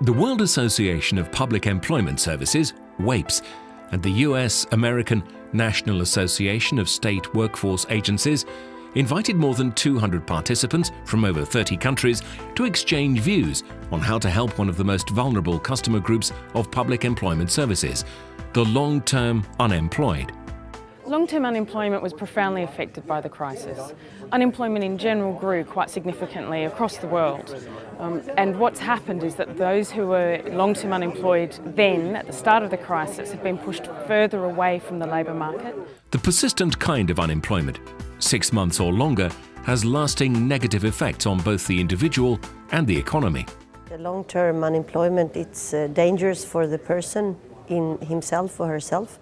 The World Association of Public Employment Services, Wapes, and the US-American National Association of State Workforce Agencies invited more than 200 participants from over 30 countries to exchange views on how to help one of the most vulnerable customer groups of public employment services, the long-term unemployed. Long-term unemployment was profoundly affected by the crisis. Unemployment in general grew quite significantly across the world. And what's happened is that those who were long-term unemployed then, at the start of the crisis, have been pushed further away from the labour market. The persistent kind of unemployment, 6 months or longer, has lasting negative effects on both the individual and the economy. The long-term unemployment, it's dangerous for the person in himself or herself,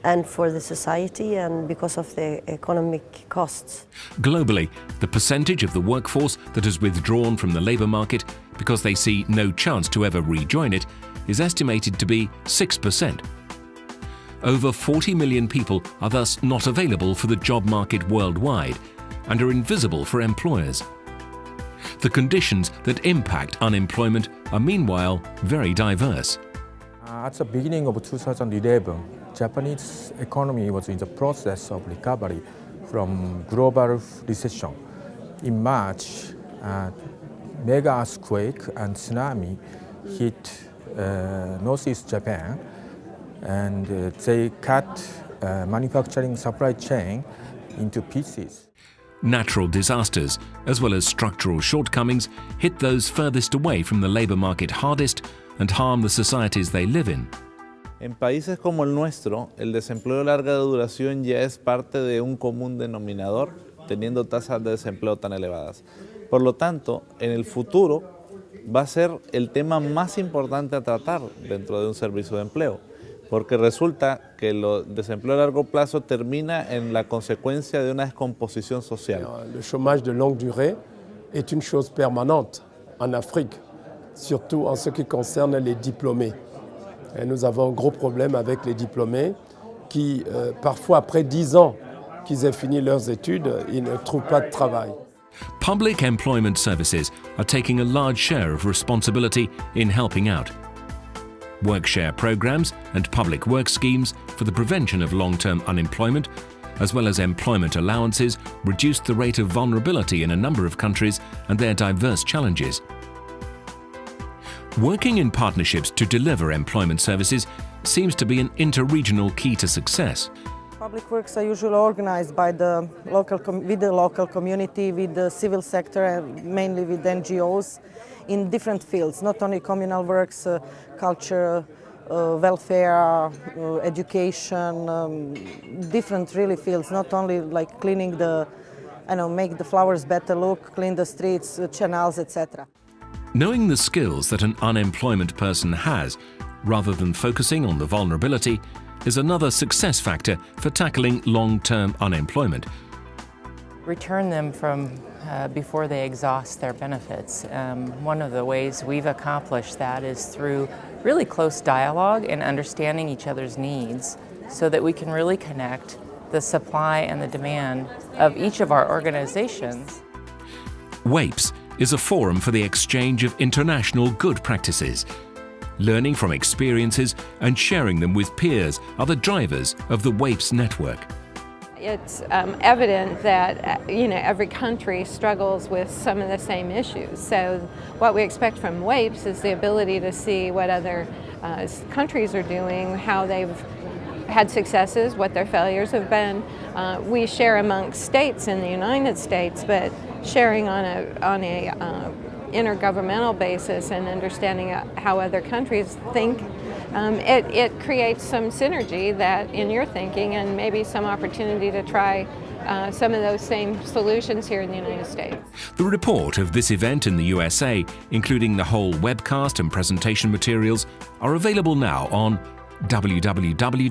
and for the society, and because of the economic costs. Globally, the percentage of the workforce that has withdrawn from the labour market because they see no chance to ever rejoin it is estimated to be 6%. Over 40 million people are thus not available for the job market worldwide and are invisible for employers. The conditions that impact unemployment are meanwhile very diverse. At the beginning of 2011, Japanese economy was in the process of recovery from global recession. In March, mega earthquake and tsunami hit northeast Japan, and they cut manufacturing supply chain into pieces. Natural disasters, as well as structural shortcomings, hit those furthest away from the labour market hardest and harm the societies they live in. En países como el nuestro, el desempleo de larga duración ya es parte de un común denominador, teniendo tasas de desempleo tan elevadas. Por lo tanto, en el futuro va a ser el tema más importante a tratar dentro de un servicio de empleo, porque resulta que el desempleo a largo plazo termina en la consecuencia de una descomposición social. Le chômage de longue durée est une chose permanente en Afrique, surtout en ce qui concerne les diplômés. Et nous avons un gros problème avec les diplômés qui, parfois après 10 ans qu'ils aient fini leurs études, ils ne trouvent pas de travail. Public employment services are taking a large share of responsibility in helping out. Work-share programs and public work schemes for the prevention of long-term unemployment, as well as employment allowances, reduced the rate of vulnerability in a number of countries and their diverse challenges. Working in partnerships to deliver employment services seems to be an inter-regional key to success. Public works are usually organized by the local community, with the civil sector, and mainly with NGOs in different fields, not only communal works, culture, welfare, education, different really fields, not only like cleaning make the flowers better look, clean the streets, channels, etc. Knowing the skills that an unemployment person has, rather than focusing on the vulnerability, is another success factor for tackling long-term unemployment. Return them from before they exhaust their benefits. One of the ways we've accomplished that is through really close dialogue and understanding each other's needs so that we can really connect the supply and the demand of each of our organizations. Wapes is a forum for the exchange of international good practices. Learning from experiences and sharing them with peers are the drivers of the Wapes network. It's evident that every country struggles with some of the same issues. So what we expect from Wapes is the ability to see what other countries are doing, how they've had successes, what their failures have been. We share amongst states in the United States, but sharing on a intergovernmental basis and understanding how other countries think, it creates some synergy that in your thinking, and maybe some opportunity to try some of those same solutions here in the United States. The report of this event in the USA, including the whole webcast and presentation materials, are available now on www.wapes.org.